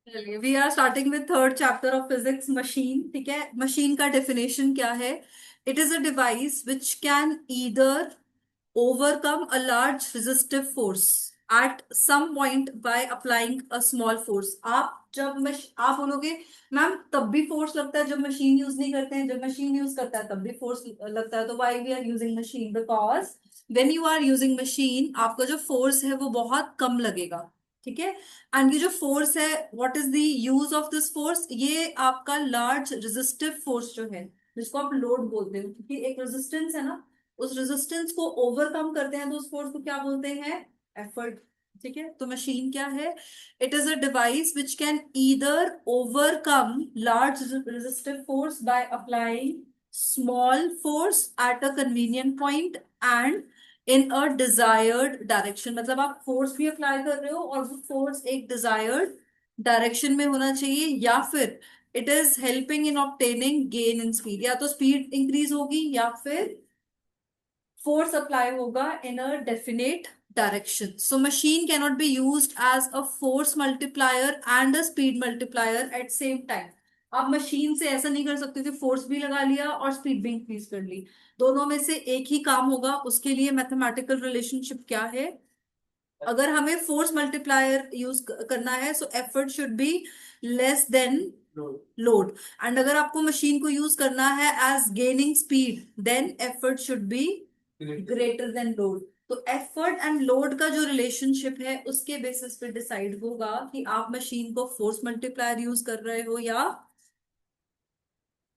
चलिए, we are starting with third chapter of physics, machine. ठीक है, मशीन का डेफिनेशन क्या है? It is a device which can either overcome a large resistive force at some point by applying a small force। आप बोलोगे ma'am तब भी force लगता है जब मशीन यूज नहीं करते हैं, जब मशीन यूज करता है तब भी फोर्स लगता है। तो why we are using machine? Because when you are using machine आपका जो फोर्स है वो बहुत कम लगेगा। ठीक है। एंड ये जो फोर्स है, what is the use of this force? ये आपका लार्ज रेजिस्टिव फोर्स जो है, जिसको आप लोड बोलते हो, क्योंकि एक रेजिस्टेंस है ना, उस रेजिस्टेंस को ओवरकम करते हैं तो उस फोर्स को क्या बोलते हैं? एफर्ट। ठीक है, तो मशीन क्या है? It is a device which can either overcome large resistive force by applying small force at a convenient point and in a desired direction. मतलब आप फोर्स भी अप्लाई कर रहे हो और वो फोर्स एक डिजायर्ड डायरेक्शन में होना चाहिए, या फिर it is helping in obtaining gain in speed. या तो स्पीड इंक्रीज होगी या फिर force apply होगा in a definite direction. So machine cannot be used as a force multiplier and a speed multiplier at same time। आप machine से ऐसा नहीं कर सकते कि फोर्स भी लगा लिया और स्पीड भी इंक्रीज कर ली। दोनों में से एक ही काम होगा। उसके लिए मैथमेटिकल रिलेशनशिप क्या है? अगर हमें फोर्स मल्टीप्लायर यूज करना है, so effort should be less than load. And अगर आपको मशीन को यूज करना है as gaining speed, then effort should be greater than load. तो एफर्ट एंड लोड का जो रिलेशनशिप है उसके बेसिस पे डिसाइड होगा कि आप मशीन को फोर्स मल्टीप्लायर यूज कर रहे हो या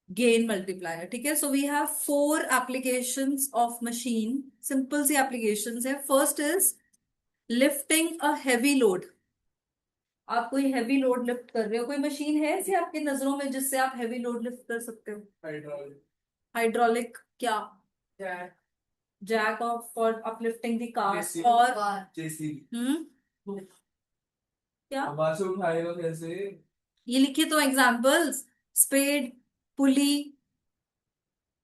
गेन मल्टीप्लायर। ठीक है, so we have four applications of machine. Simple सी एप्लीकेशंस है। First is lifting a heavy load. आप कोई हैवी लोड लिफ्ट कर रहे हो, कोई मशीन है ऐसी आपकी नजरों में जिससे आप हैवी लोड लिफ्ट कर सकते हो? हाइड्रोलिक। हाइड्रोलिक क्या? Jack of for uplifting the car और जेसीबी। क्या? वहां से उठाएगा कैसे? ये लिखिए तो examples: spade, pulley,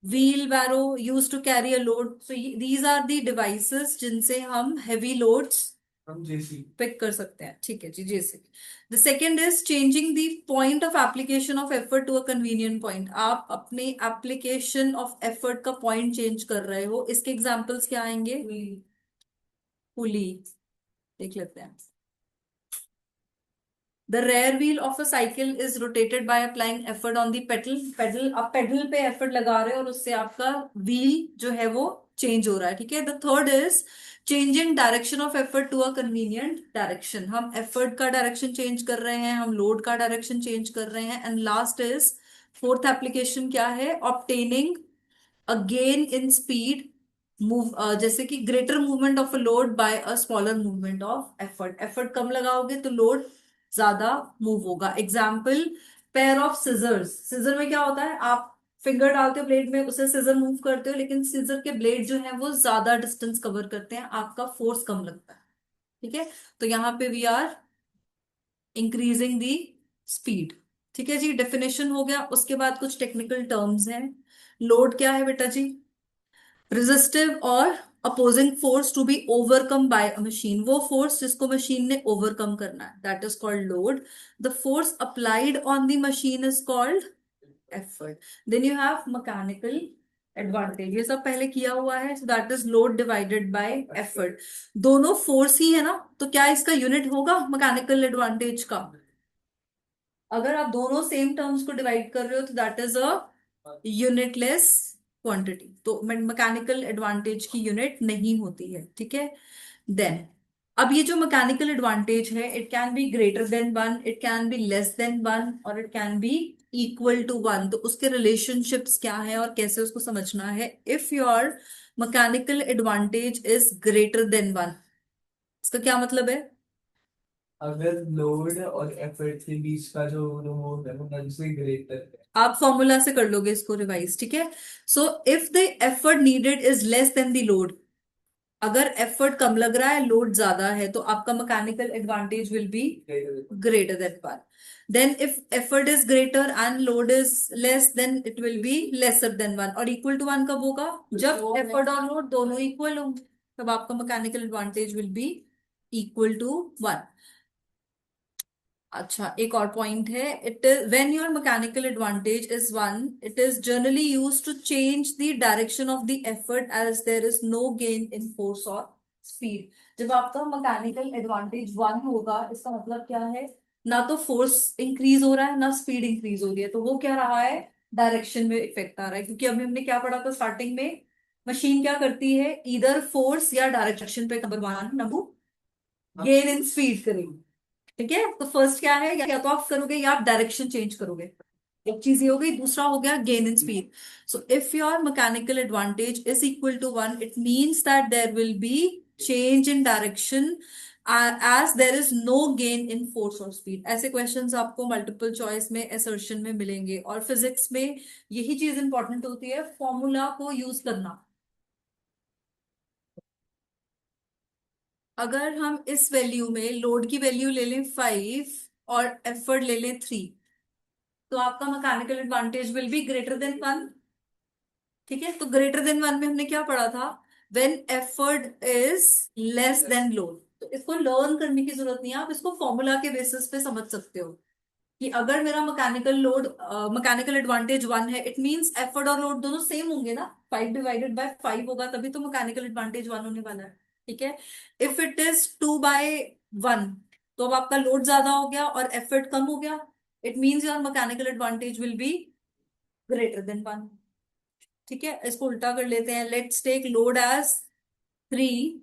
wheel barrow use to carry a load. So these are the devices जिनसे हम हैवी लोड्स हम जेसीबी पिक कर सकते हैं। ठीक है जी, JCB. The second is changing the point of application of effort to a convenient point. आप अपने एप्लीकेशन ऑफ एफर्ट का पॉइंट चेंज कर रहे हो। इसके एग्जांपल्स क्या आएंगे? पुली देख लेते हैं। The rear wheel of a cycle is rotated by applying effort on the pedal। pedal, आप pedal पे effort लगा रहे हो और उससे आपका wheel जो है वो change हो रहा है। ठीक है। The third is changing direction of effort to a convenient direction। हम effort का direction change कर रहे हैं, हम load का direction change कर रहे हैं। And last is fourth application क्या है? Obtaining a gain in speed move, जैसे कि greater movement of a load by a smaller movement of effort. Effort कम लगाओगे तो लोड ज्यादा मूव होगा। Example, pair of scissors. Scissor में क्या होता है? आप फिंगर डालते हो ब्लेड में, उसे सिजर मूव करते हो, लेकिन सिजर के ब्लेड जो है वो ज्यादा डिस्टेंस कवर करते हैं, आपका फोर्स कम लगता है। ठीक है, तो यहाँ पे we are increasing the speed. ठीक है जी, डेफिनेशन हो गया। उसके बाद कुछ टेक्निकल टर्म्स हैं। लोड क्या है बेटा जी? रेजिस्टिव और opposing force to be overcome by a machine. वो फोर्स जिसको मशीन ने ओवरकम करना है, that is called load. The force applied on the machine is called effort. Then you have mechanical advantage. ये सब पहले किया हुआ है, so that is load divided by effort. दोनों फोर्स ही है ना, तो क्या इसका यूनिट होगा मैकेनिकल एडवांटेज का? अगर आप दोनों सेम टर्म्स को डिवाइड कर रहे हो तो that is a unitless quantity. तो मैकेनिकल एडवांटेज की यूनिट नहीं होती है। ठीक है। देन अब ये जो मैकेनिकल एडवांटेज है, it can be greater than one, it can be less than one, और it can be equal to one. तो उसके रिलेशनशिप्स क्या है और कैसे उसको समझना है? If your mechanical advantage is greater than one, इसका क्या मतलब है? अगर लोड और एफर्ट के बीच का जो वो है वो वन से ग्रेटर है। आप फॉर्मूला से कर लोगे इसको रिवाइज। ठीक है। So if the effort needed is less than the load, अगर एफर्ट कम लग रहा है, लोड ज्यादा है, तो आपका mechanical advantage will be greater than one. Then if effort is greater and load is less, then it will be lesser than one. और इक्वल टू वन कब होगा? जब एफर्ट और लोड दोनों इक्वल होंगे, तब आपका mechanical advantage will be equal to one. अच्छा, एक और पॉइंट है, it is when your mechanical advantage is one, it is generally used to change the direction of the effort as there is no gain in force और speed. जब आपका mechanical advantage one होगा, इसका मतलब क्या है, ना तो फोर्स इंक्रीज हो रहा है ना स्पीड इंक्रीज हो रही है, तो वो क्या रहा है, डायरेक्शन में इफेक्ट आ रहा है। क्योंकि अभी हमने क्या पढ़ा था स्टार्टिंग में, मशीन क्या करती है, इधर फोर्स या डायरेक्शन पे, number one, number gain in speed करेगी। ठीक है, तो फर्स्ट क्या है, या तो आप करोगे या आप डायरेक्शन चेंज करोगे, एक चीज ये हो गई। दूसरा हो गया gain in speed. So if your mechanical advantage is equal to one, it means that there will be change in direction as there is no gain in force और स्पीड। ऐसे क्वेश्चंस आपको मल्टीपल चॉइस में, assertion में मिलेंगे। और physics में यही चीज इंपॉर्टेंट होती है, फॉर्मूला को यूज करना। अगर हम इस वैल्यू में लोड की वैल्यू ले लें 5 और एफर्ट ले लें 3, तो आपका mechanical advantage will be greater than 1। ठीक है, तो ग्रेटर देन 1 में हमने क्या पढ़ा था, when effort is less than load. तो इसको लर्न करने की जरूरत नहीं है, आप इसको फॉर्मूला के बेसिस पे समझ सकते हो कि अगर मेरा मैकेनिकल लोड, मैकेनिकल एडवांटेज 1 है, इट मींस एफर्ट और लोड दोनों सेम होंगे ना, 5 डिवाइडेड बाय 5 होगा, तभी तो मैकेनिकल एडवांटेज 1 होने वाला है। ठीक है, इफ इट इज 2/1, तो अब आपका लोड ज्यादा हो गया और एफर्ट कम हो गया, it means your mechanical advantage will be greater than 1। ठीक है, इसको उल्टा कर लेते हैं, let's take load as 3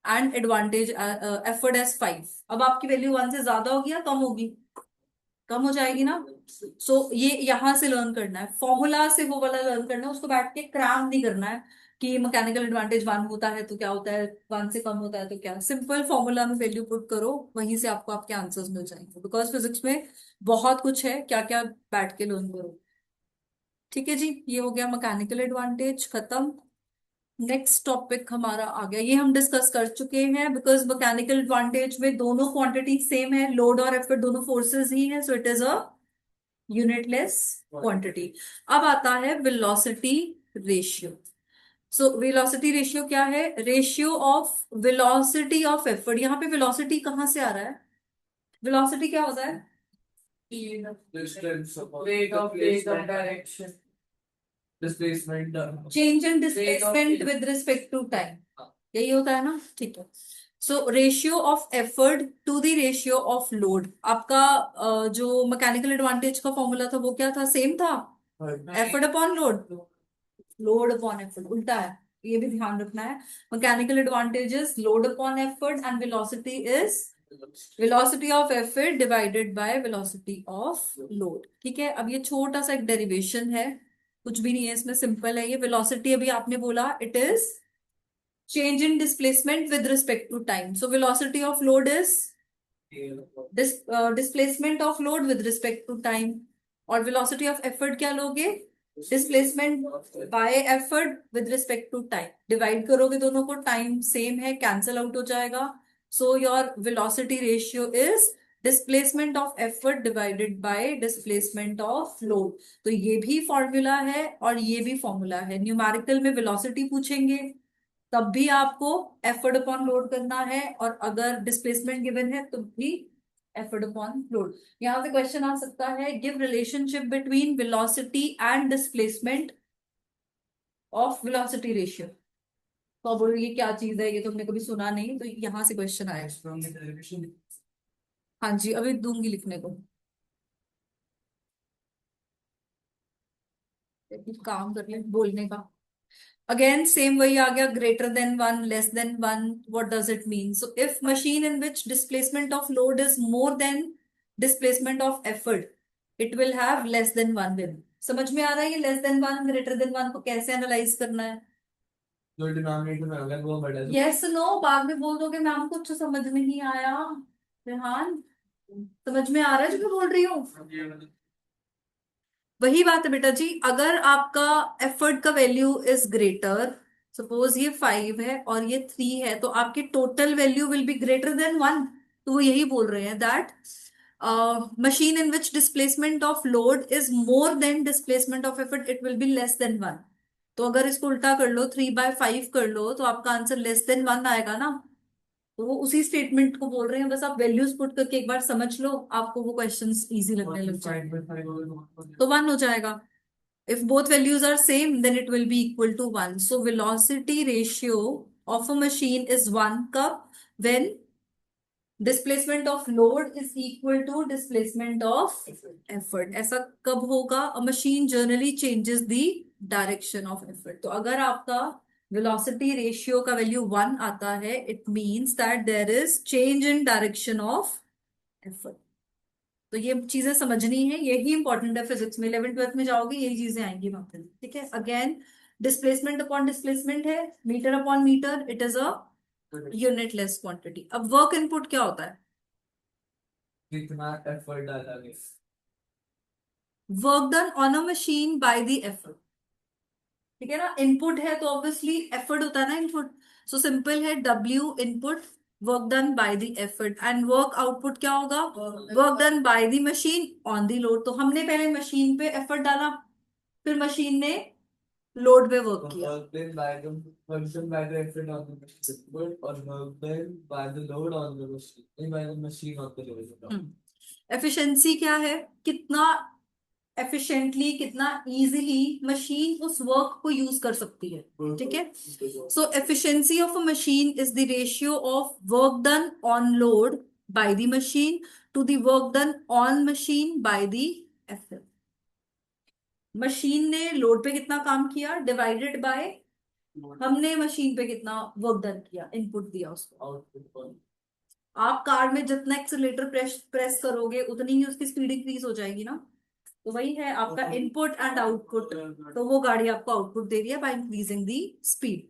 and advantage effort as 5। अब आपकी वैल्यू 1 से ज्यादा होगी या कम होगी, कम हो जाएगी ना। सो ये यहां से लर्न करना है, फॉर्मूला से वो वाला लर्न करना है, उसको बैठ के क्रैम नहीं करना है कि मैकेनिकल एडवांटेज 1 होता है तो क्या होता है, 1 से कम होता है तो क्या। सिंपल फॉर्मूला में वैल्यू पुट करो, वहीं से आपको आपके आंसर्स मिल जाएंगे, बिकॉज फिजिक्स में बहुत कुछ है, क्या क्या बैठ के लर्न करो। ठीक है जी, ये हो गया मैकेनिकल एडवांटेज खत्म। नेक्स्ट टॉपिक हमारा आ गया, ये हम डिस्कस कर चुके हैं, बिकॉज मैकेनिकल एडवांटेज में दोनों क्वांटिटी सेम है, लोड और एफर्ट दोनों फोर्सेस ही है, so it is a unitless quantity. अब आता है velocity ratio. So velocity ratio क्या है, ratio of velocity of effort. यहाँ पे वेलोसिटी कहाँ से आ रहा है, वेलोसिटी क्या होता है, Distance rate of direction displacement change in rate of displacement with respect to time, यही होता है ना। ठीक है, सो ratio of effort to the ratio of load. आपका जो मैकेनिकल एडवांटेज का फॉर्मूला था वो क्या था, सेम था, effort upon load, load upon effort उल्टा है, ये भी ध्यान रखना है। Mechanical advantages load upon effort and velocity is velocity of effort divided by velocity of load. ठीक है, अब ये छोटा सा एक डेरिवेशन है, कुछ भी नहीं है इसमें, सिंपल है ये। वेलोसिटी अभी आपने बोला it is change in displacement with respect to time, so velocity of load is displacement of load with respect to time. और वेलोसिटी ऑफ एफर्ट क्या लोगे, displacement by effort with respect to time, divide करोगे दोनों को, time same है, cancel out हो जाएगा। So your velocity ratio is displacement of effort divided by displacement of load. तो ये भी फॉर्मूला है और ये भी फॉर्मूला है। न्यूमेरिकल में वेलोसिटी पूछेंगे तब भी आपको एफर्ट अपॉन लोड करना है, और अगर डिस्प्लेसमेंट गिवन है तो भी एफर्ट अपॉन लोड। यहां से क्वेश्चन आ सकता है, give relationship between velocity and displacement of velocity ratio. तो आप बोलोगे ये क्या चीज है, ये तो हमने कभी सुना नहीं, तो यहाँ से क्वेश्चन आया। हाँ जी, अभी दूंगी लिखने को, एक काम कर ले बोलने का। अगेन सेम वही आ गया, greater than 1, less than 1, what does it mean. So if machine in which displacement of load is more than displacement of effort, it will have less than 1 will. समझ में आ रहा है ये लेस देन 1 ग्रेटर देन 1 को कैसे analyse करना है। जो डिनोमिनेटर में होगा वो बढ़ा दो। यस नो, बाद में बोल दोगे मैम कुछ समझ नहीं आया। रेहान, समझ में आ रहा है जो मैं बोल रही हूँ, वही बात है बेटा जी। अगर आपका एफर्ट का वैल्यू इज ग्रेटर, सपोज ये 5 है और ये 3 है, तो आपकी total value will be greater than 1। तो वो यही बोल रहे हैं that machine in which displacement of load is more than displacement of effort, it will B less then 1। तो अगर इसको उल्टा कर लो, 3/5 कर लो, तो आपका आंसर लेस देन 1 आएगा ना। तो वो उसी स्टेटमेंट को बोल रहे हैं, बस आप वैल्यूज पुट करके एक बार समझ लो, आपको वो क्वेश्चंस इजी लगने लग जाएंगे। तो 1 हो जाएगा। If both values are same, then it will be equal to 1. So velocity ratio of a machine is 1 cup when displacement of load is equal to displacement of effort. ऐसा कब होगा? A machine generally changes the direction of effort. तो अगर आपका velocity ratio का value 1 आता है, it means that there is change in direction of effort. तो ये चीजें समझनी है, यही इंपॉर्टेंट है फिजिक्स में। 11th 12th में जाओगे यही चीजें आएंगी वहां पे, ठीक है। अगेन डिस्प्लेसमेंट अपॉन डिस्प्लेसमेंट है, metre upon metre, it is a unitless quantity. अब वर्क इनपुट क्या होता है? कितना एफर्ट डाला गया। Work done on a machine by the effort, ठीक है ना। इनपुट है तो ऑब्वियसली एफर्ट होता है ना इनपुट। सो सिंपल है, W input, work done by the effort, and work output क्या होगा? Work done by the machine on the load. तो हमने पहले मशीन पे एफर्ट डाला, फिर मशीन ने लोड पे वर्क किया। Work done by the function by the effort on the machine, or work done by the load on the machine, by the machine on the load. Efficiency क्या है? कितना efficiently, कितना easily machine उस work को use कर सकती है, ठीक है। So efficiency of a machine is the ratio of work done on load by the machine to the work done on machine by the effort. Machine ने load पे कितना काम किया डिवाइडेड बाय हमने मशीन पे कितना वर्क डन किया, input दिया उसको। Output. आप कार में जितना एक्सीलरेटर प्रेस प्रेस करोगे उतनी ही उसकी स्पीड इंक्रीज हो जाएगी ना। तो वही है आपका इनपुट एंड आउटपुट। तो वो गाड़ी आपको आउटपुट दे रही है by increasing the speed.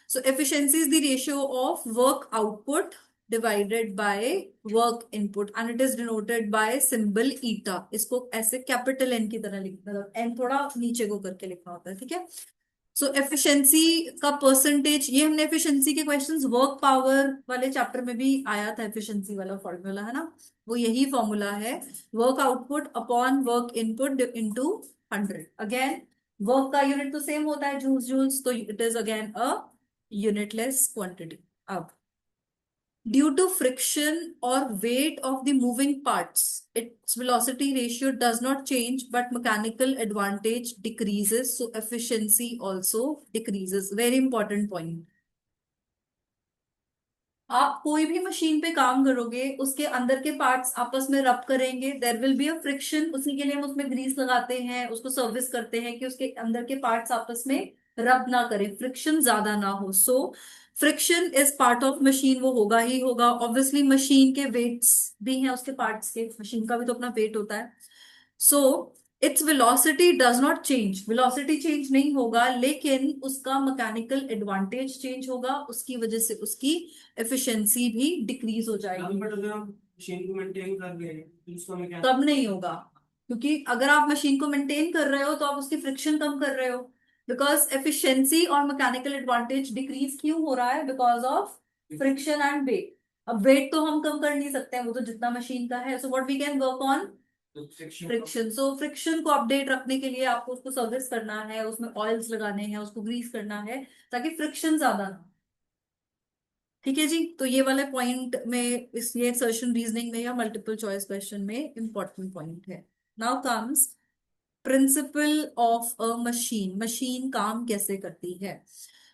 So efficiency is the ratio of work output divided by work input, and it is denoted by symbol eta. इसको ऐसे कैपिटल एन की तरह लिखना, मतलब एन थोड़ा नीचे को करके लिखना होता है, ठीक है। सो एफिशिएंसी का परसेंटेज, ये हमने एफिशिएंसी के क्वेश्चंस वर्क पावर वाले चैप्टर में भी आया था, एफिशिएंसी वाला फॉर्मूला है ना, वो यही फॉर्मूला है, work output upon work input into 100। Again work का यूनिट तो सेम होता है, जूल्स जूल्स, तो it is again a unitless quantity. अब due to friction or weight of the moving parts, its velocity ratio does not change, but mechanical advantage decreases, so efficiency also decreases. Very important point. आप कोई भी machine पे काम करोगे, उसके अंदर के पार्ट्स आपस में रब करेंगे, there will be a friction. उसी के लिए हम उसमें ग्रीस लगाते हैं, उसको सर्विस करते हैं कि उसके अंदर के पार्ट्स आपस में रब ना करें, फ्रिक्शन ज्यादा ना हो। So friction is part of machine, वो होगा ही होगा। ऑब्वियसली मशीन के वेट्स भी हैं उसके पार्ट्स के, मशीन का भी तो अपना वेट होता है। So its velocity does not change, velocity change नहीं होगा, लेकिन उसका मैकेनिकल एडवांटेज चेंज होगा, उसकी वजह से उसकी एफिशिएंसी भी डिक्रीज हो जाएगी। बट अगर हम मशीन को मेंटेन कर रहे हैं तो उसको हमें क्या तब नहीं होगा, क्योंकि अगर आप मशीन को मेंटेन कर रहे हो तो आप उसकी फ्रिक्शन कम कर रहे हो। बिकॉज एफिशिएंसी और मैकेनिकल एडवांटेज डिक्रीज क्यों हो रहा है? Because of friction and weight. अब वेट तो हम कम कर नहीं सकते हैं, वो तो जितना मशीन का है। So what we can work on friction. So friction को अपडेट रखने के लिए आपको उसको सर्विस करना है, उसमें ऑयल्स लगाने हैं, उसको ग्रीस करना है, ताकि फ्रिक्शन ज्यादा ना हो। ठीक है जी। तो ये वाले पॉइंट में, इस ये सर्शन रीजनिंग में या मल्टीपल चॉइस क्वेश्चन में इंपॉर्टेंट पॉइंट है। Now comes principle of a machine. Machine काम कैसे करती है?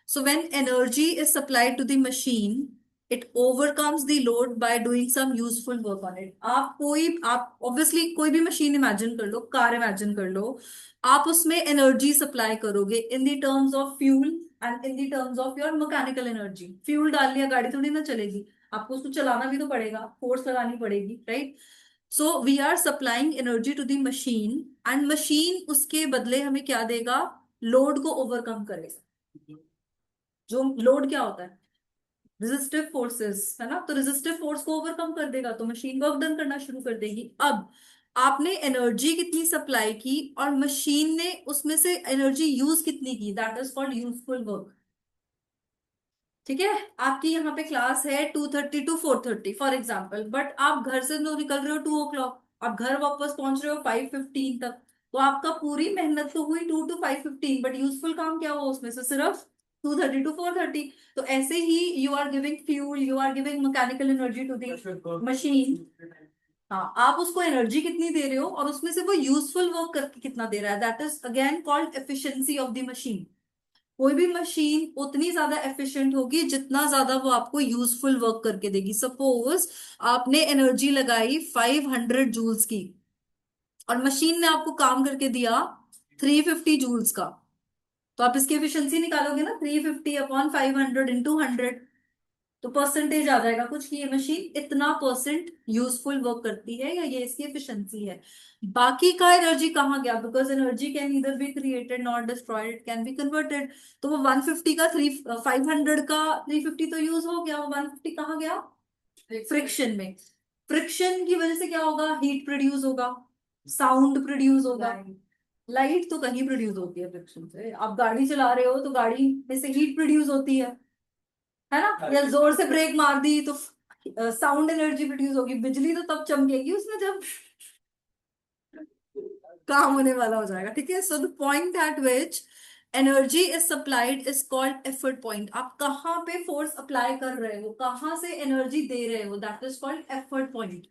So when energy is supplied to the machine, it overcomes the load by doing some useful work on it. आप obviously कोई भी machine imagine कर लो, car imagine कर लो, आप उसमें एनर्जी सप्लाई करोगे in the terms of fuel and in the terms of your mechanical energy. Fuel डाल लिया, गाड़ी थोड़ी ना चलेगी, आपको उसको चलाना भी तो पड़ेगा, फोर्स लगानी पड़ेगी, right. So we are supplying energy to the machine, and machine उसके बदले हमें क्या देगा? लोड को ओवरकम करेगा। जो लोड क्या होता है? रेजिस्टिव फोर्सेस, है ना। तो रेजिस्टिव फोर्स को ओवरकम कर देगा, तो मशीन वर्क डन करना शुरू कर देगी। अब आपने एनर्जी कितनी सप्लाई की और मशीन ने उसमें से एनर्जी यूज कितनी की, that is called useful work. ठीक है। आपकी यहाँ पे क्लास है 2:30 to 4:30 फॉर एग्जाम्पल, बट आप घर से तो निकल रहे हो 2 o'clock, आप घर वापस पहुंच रहे हो 5:15 तक। तो आपका पूरी मेहनत तो हुई 2 to 5:15, बट यूजफुल काम क्या हुआ उसमें से? सिर्फ 230 to 430। तो ऐसे ही you are giving fuel, you are giving mechanical energy to the machine. हाँ, आप उसको एनर्जी कितनी दे रहे हो और उसमें से वो यूजफुल वर्क करके कितना दे रहा है, that is again called efficiency of the machine. कोई भी मशीन उतनी ज्यादा एफिशिएंट होगी जितना ज्यादा वो आपको यूजफुल वर्क करके देगी। सपोज आपने एनर्जी लगाई 500 जूल्स की और मशीन ने आपको काम करके दिया 350 जूल्स का, तो आप इसकी एफिशिएंसी निकालोगे ना, 350/500 × 100, तो परसेंटेज आ जाएगा कुछ कि ये मशीन इतना परसेंट यूजफुल वर्क करती है या ये इसकी एफिशिएंसी है। बाकी का एनर्जी कहाँ गया, because energy can either be created not destroyed, it can be converted. तो वो 150 का 500 का 350 तो यूज हो गया, वो 150 कहाँ गया, फ्रिक्शन में। फ्रिक्शन की वजह से क्या होगा, हीट प्रोड्यूस होगा, साउंड प्रोड्यूस होगा। लाइट तो कहीं प्रोड्यूस होती है फ्रिक्शन से, आप गाड़ी चला रहे हो तो गाड़ी में से हीट प्रोड्यूस होती है ना, या जोर से ब्रेक मार दी तो साउंड एनर्जी प्रोड्यूस होगी। बिजली तो तब चमकेगी उसमें जब काम होने वाला हो जाएगा, ठीक है। So the point eight which energy is supplied is called effort point. आप कहाँ पे फोर्स अप्लाई कर रहे हो, कहाँ से एनर्जी दे रहे हो, that is called effort point.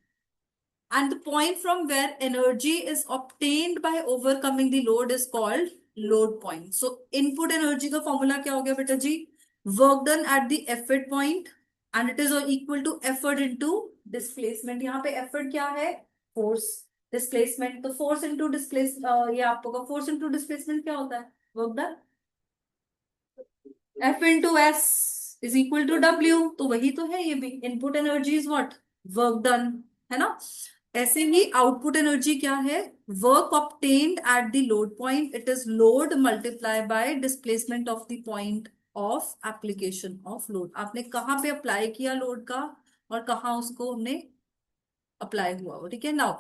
And the point from where energy is obtained by overcoming the load is called load point. So input energy का फॉर्मूला क्या हो गया बेटा जी, work done at the effort point and it is equal to effort into displacement. यहाँ पे effort क्या है, फोर्स, डिस्प्लेसमेंट तो फोर्स इनटू डिस्प्लेस, ये आपको फोर्स इनटू डिस्प्लेसमेंट क्या होता है, work done. F into S is equal to W, तो वही तो है ये भी, input energy is what, work done, है ना। ऐसे ही आउटपुट एनर्जी क्या है, work obtained at the load point, it is load multiply by displacement of the point of application of load. आपने कहाँ पे अप्लाई किया लोड का और कहाँ उसको हमने अप्लाई हुआ हो, ठीक है। नाउ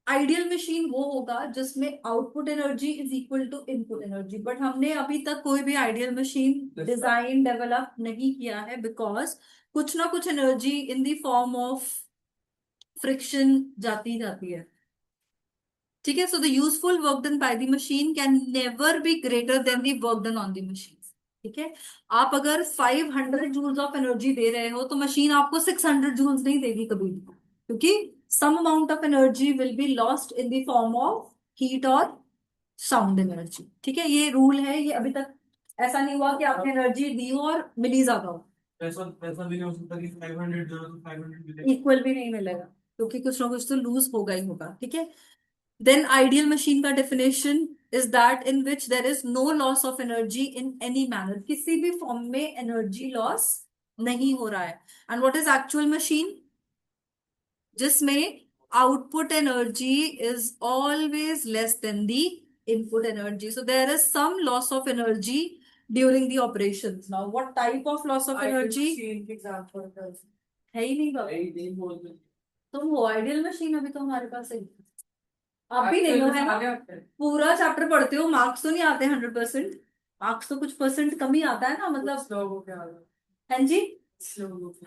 आइडियल मशीन वो होगा जिसमें output energy is equal to input energy, but हमने अभी तक कोई भी आइडियल मशीन डिजाइन डेवलप नहीं किया है, बिकॉज कुछ ना कुछ energy in the form of friction जाती जाती है, ठीक है। So the useful work done by the machine can never be greater then the work done on the machine, ठीक है। आप अगर 500 जूल्स ऑफ एनर्जी दे रहे हो तो मशीन आपको 600 जूल्स नहीं देगी कभी भी, क्योंकि some amount of energy will be lost in the form of heat और साउंड एनर्जी, ठीक है। ये रूल है, ये अभी तक ऐसा नहीं हुआ कि आपने एनर्जी दी हो और मिली ज्यादा हो, ऐसा ऐसा भी नहीं हो सकता कि 500 जो है तो 500 भी दे। इक्वल भी नहीं मिलेगा, क्योंकि कुछ ना कुछ तो लूज होगा ही होगा, ठीक है। देन आइडियल मशीन का definition is that in which there is no loss of energy in any manner, किसी भी फॉर्म में एनर्जी लॉस नहीं हो रहा है। And what is actual machine, जिसमें output energy is always less than the input energy, so there is some loss of energy during the operation. Now what type of loss of energy है ही नहीं बाबा, नहीं बोलते। तुम हो ideal machine, अभी तो हमारे पास है, आप भी नहीं हो, है ना। पूरा चैप्टर पढ़ते हो, मार्क्स तो नहीं आते 100%, मार्क्स तो कुछ परसेंट कम ही आता है ना, मतलब लोगों के हाल हाँ जी, लोगों के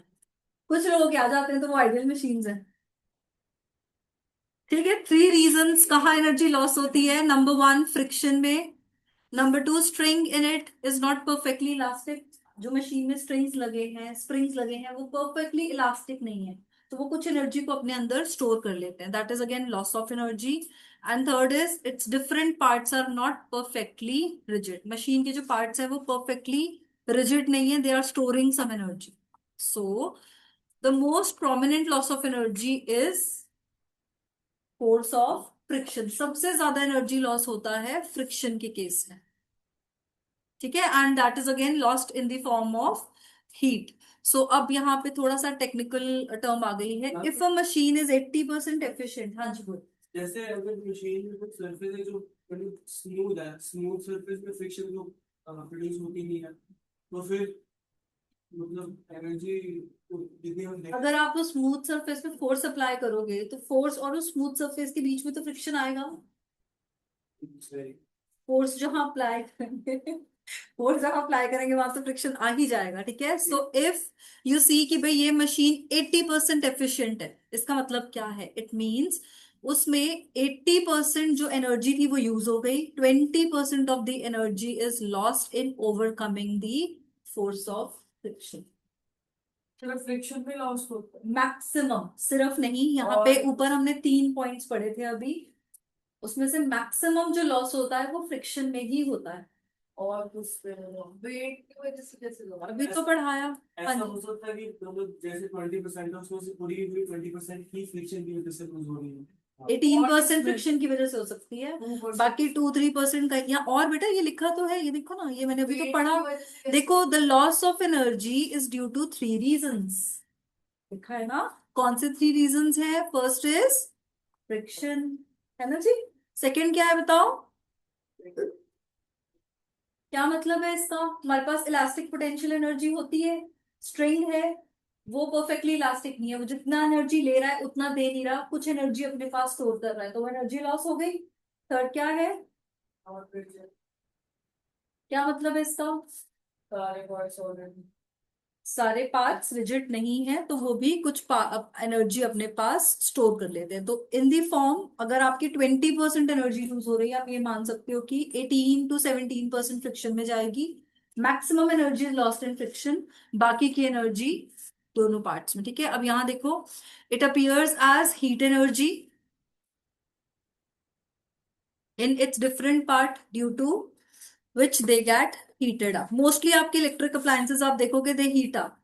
कुछ लोगों के आ जाते हैं तो वो आइडियल मशीन्स हैं, ठीक है। 3 रीजंस कहाँ एनर्जी लॉस होती है, नंबर 1 फ्रिक्शन में, number 2 string in it is not perfectly elastic, जो मशीन में स्ट्रिंग्स लगे हैं, स्प्रिंग्स लगे हैं, वो परफेक्टली इलास्टिक नहीं है, तो वो कुछ एनर्जी को अपने अंदर स्टोर कर लेते हैं, that is again loss of energy. And third is its different parts are not perfectly rigid, machine के जो पार्ट्स हैं वो परफेक्टली रिजिड नहीं है, they are storing some energy. So the most prominent loss of energy is force of friction, सबसे ज्यादा energy loss होता है फ्रिक्शन के केस में, ठीक है। And that is again lost in the form of heat. So अब यहाँ पे थोड़ा सा टेक्निकल टर्म आ गई है, if a machine is 80% efficient, हाँ जी बोल। जैसे अगर मशीन में कुछ सरफेस है जो बड़ी स्मूथ है, स्मूथ सरफेस पे फ्रिक्शन जो प्रोड्यूस होती नहीं है, तो फिर मतलब एनर्जी जितनी हम अगर आप उस स्मूथ सरफेस पे फोर्स अप्लाई करोगे तो फोर्स और उस स्मूथ सरफेस के बीच में तो फ्रिक्शन आएगा, फोर्स जहां अप्लाई करेंगे फोर्स जहां अप्लाई करेंगे वहां तो फ्रिक्शन आ ही जाएगा, ठीक है। सो इफ यू सी कि भाई ये मशीन 80% एफिशिएंट है, इसका मतलब क्या है, इट मींस उसमें 80% जो एनर्जी थी वो यूज हो गई, 20% of the energy is lost in overcoming the force of friction. सिर्फ फ्रिक्शन में लॉस होता है। मैक्सिमम, सिर्फ नहीं, यहाँ और पे ऊपर हमने 3 पॉइंट्स पढ़े थे अभी, उसमें से मैक्सिमम जो लॉस होता है वो फ्रिक्शन में ही होता है। और उस वेट की वजह से कैसे होगा? अभी तो पढ़ाया। हाँ ऐसा जी। हो सकता है कि मतलब जैसे 20% है उसमें से पूरी की पूरी 20% ही फ्रिक्शन की वजह से लूज हो रही है। हाँ। 18% फ्रिक्शन की वजह से हो सकती है, 2% बाकी 2-3% का या और बेटा ये लिखा तो है, ये देखो ना, ये मैंने अभी तो वेट पढ़ा। की वजह से देखो, the loss of energy is due to 3 reasons, लिखा है ना। कौन से 3 रीजंस है? फर्स्ट इज फ्रिक्शन, है ना जी। सेकंड क्या है बताओ? क्या मतलब है इसका? हमारे पास इलास्टिक पोटेंशियल एनर्जी होती है, स्ट्रिंग है, वो परफेक्टली इलास्टिक नहीं है, वो जितना एनर्जी ले रहा है उतना दे नहीं रहा, कुछ एनर्जी अपने पास स्टोर कर रहा है, तो वो एनर्जी लॉस हो गई। थर्ड क्या है? और फिर क्या मतलब है इसका? सारे पार्ट्स ऑलरेडी सारे पार्ट्स रिजिड नहीं है, तो वो भी कुछ एनर्जी अपने पास स्टोर कर लेते हैं। तो इन दी फॉर्म, अगर आपकी 20% एनर्जी लूज हो रही है, आप ये मान सकते हो कि 18 to 17% फ्रिक्शन में जाएगी। Maximum energy is lost in friction, बाकी की एनर्जी दोनों पार्ट्स में। ठीक है, अब यहां देखो, it appears as heat energy in its different part due to which they get heated up. Mostly आपके इलेक्ट्रिक अप्लायंसेस आप देखोगे दे हीट अप,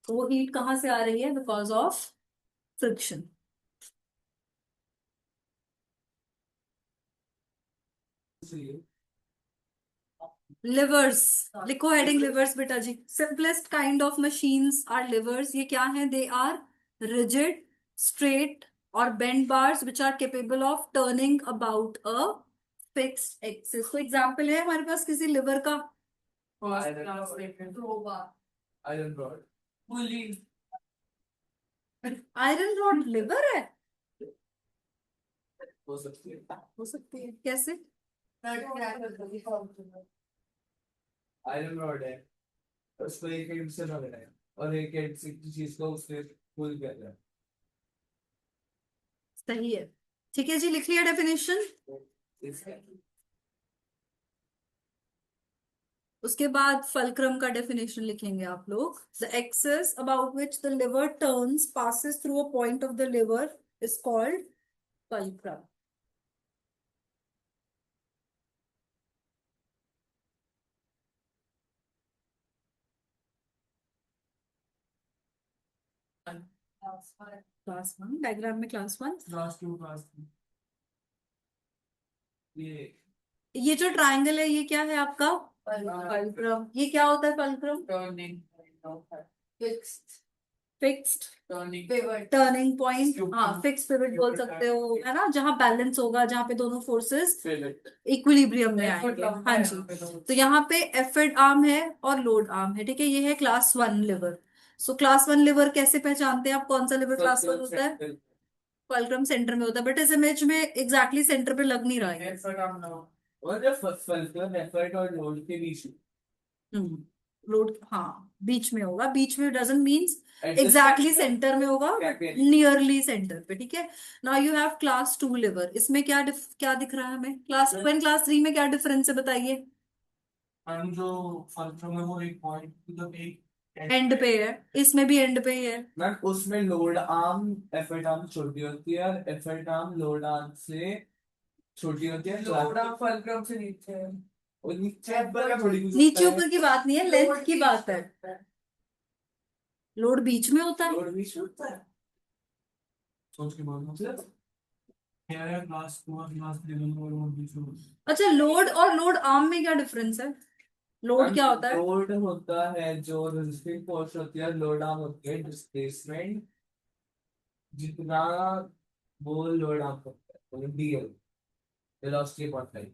तो वो हीट कहाँ से आ रही है? Because of friction. इसलिए लिवर्स, लिखो हेडिंग लिवर्स बेटा जी। Simplest kind of machines are levers. ये क्या है? दे आर रिजिड, स्ट्रेट और bend bars which are capable of turning about a fixed axis. तो एग्जांपल है हमारे पास किसी लिवर का? First class second iron rod pulley iron rod lever है? हो सकती है। हो सकती है, कैसे? आयरन रॉड है, उसको एक एंड से लग रहा है और एक एंड से किसी चीज को उसने पुल कर रहा सही है। ठीक है जी, लिख लिया डेफिनेशन। है। उसके बाद फलक्रम का डेफिनेशन लिखेंगे आप लोग। The axis about which the liver turns passes through a point of the liver is called fulcrum. Class 1 diagram में, क्लास 1। क्लास 2 ये ये जो ट्रायंगल है ये क्या है आपका? फलक्रम। ये क्या होता है fulcrum? Turning fixed fixed turning turning point, हाँ, फिक्स पिवट बोल सकते हो, है ना, जहां बैलेंस होगा, जहां पे दोनों फोर्सेस इक्विलिब्रियम में आएंगे। हाँ जी। तो यहाँ पे एफिड आर्म है और लोड आर्म है। ठीक है, ये है class 1 liver. So class 1 liver कैसे पहचानते हैं आप? कौन सा लिवर क्लास 1 होता है? फल्क्रम सेंटर में होता है, बट इस इमेज में एग्जैक्टली सेंटर पे लग नहीं रहा है। और जब फल्क्र एफर्ट और लोड के बीच हम्म, लोड, हाँ, बीच में होगा। बीच में doesn't means adjust exactly centre में होगा, करके नियरली सेंटर पे। ठीक है। Now you have class 2 liver. इसमें क्या दिख रहा है हमें? क्लास 2 एंड क्लास 3 में क्या डिफरेंस है बताइए? हम जो फल्क्र में वो एक पॉइंट मतलब एक एंड पे है, इसमें भी एंड पे ही है। मैम उसमें लोड आर्म एफर्ट आर्म छोटी होती है और एफर्ट आर्म लोड आर्म से छोटी होती है। लोड आर्म फल्क्रम से नीचे है और नीचे ऊपर का थोड़ी कुछ नीचे होता है। ऊपर की बात नहीं है, लेंथ की बात है। लोड बीच में होता है। लोड बीच में होता है। सोच के बोल मतलब क्या है क्लास 2 और क्लास 3 में लोड बीच में होता अच्छा, लोड और लोड आर्म में क्या डिफरेंस है? लोड है। क्या होता है? लोड होता है जो रेजिस्टिव फोर्स होती है, लोड आर्म होती है डिस्प्लेसमेंट, जितना वो लोड आर्म होता है मतलब DL velocity upon time.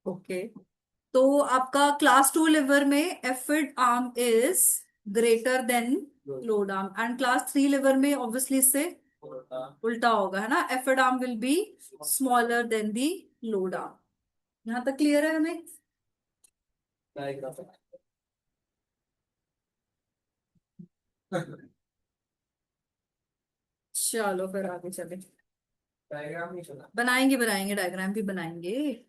Okay. तो आपका क्लास 2 लिवर में aphid arm is greater than load arm, and class 3 liver में ऑब्वियसली इससे उल्टा होगा, है ना। Aphid arm will be smaller than the load arm. यहाँ तक क्लियर है हमें? चलो फिर आगे चले। डायग्राम नहीं चला। बनाएंगे बनाएंगे, डायग्राम भी बनाएंगे।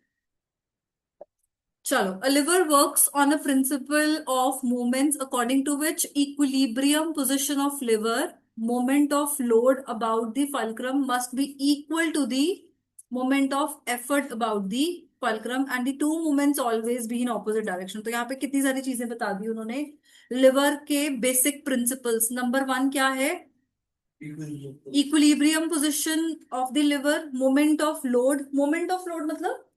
चलो, a liver works on a principle of moments according to which equilibrium position of liver, moment of load about the fulcrum must be equal to the moment of effort about the fulcrum and the two moments always be in opposite direction. तो यहाँ पे कितनी सारी चीजें बता दी उन्होंने liver के basic principles. Number 1 क्या है? Equilibrium position of the liver, moment of load. Moment of load मतलब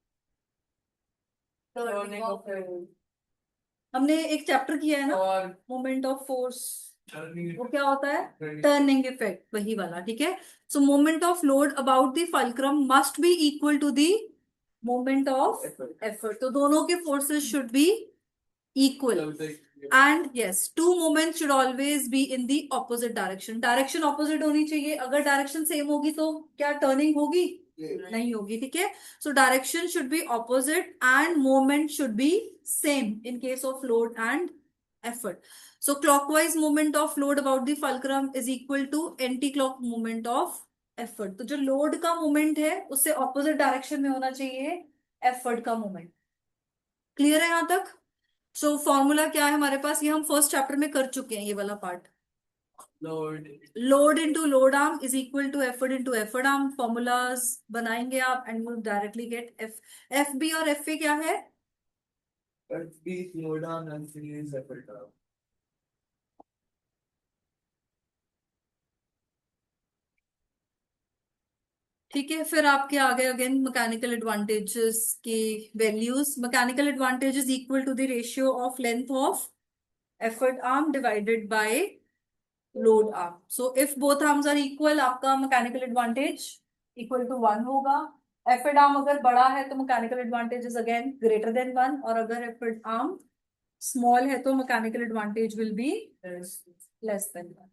हमने एक चैप्टर किया है ना, और मोमेंट ऑफ फोर्स. टर्निंग वो क्या होता है? टर्निंग इफेक्ट, वही वाला. ठीक है. So moment of load about the fulcrum must be equal to the moment of effort. तो दोनों के forces should be equal. And yes, two moments should always be in the opposite direction. Direction opposite होनी चाहिए. अगर direction same होगी तो क्या turning होगी? नहीं होगी. ठीक है. So direction should be opposite and moment should be same in case of load and effort. So clockwise moment of load about the fulcrum is equal to anti-clock moment of effort. तो जो load का moment है उससे opposite direction में होना चाहिए effort का moment. Clear है यहाँ तक? सो फॉर्मूला क्या है हमारे पास? ये हम फर्स्ट चैप्टर में कर चुके हैं ये वाला part. Load load into load arm is equal to effort into effort arm. Formulas बनाएंगे आप and you directly get F. F B और एफ ए क्या है? B load on and series effort. ठीक है. फिर आपके आगे अगेन मैकेनिकल एडवांटेजेस की values. Mechanical advantage is equal to the ratio of length of effort arm divided by load arm. So if both arms are equal आपका mechanical advantage equal to 1 होगा. Effort arm अगर बड़ा है तो mechanical advantage is again greater than 1, और अगर effort arm small है तो mechanical advantage will B less then 1.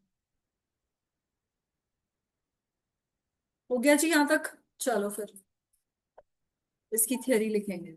हो गया जी यहाँ तक? चलो फिर इसकी थ्योरी लिखेंगे.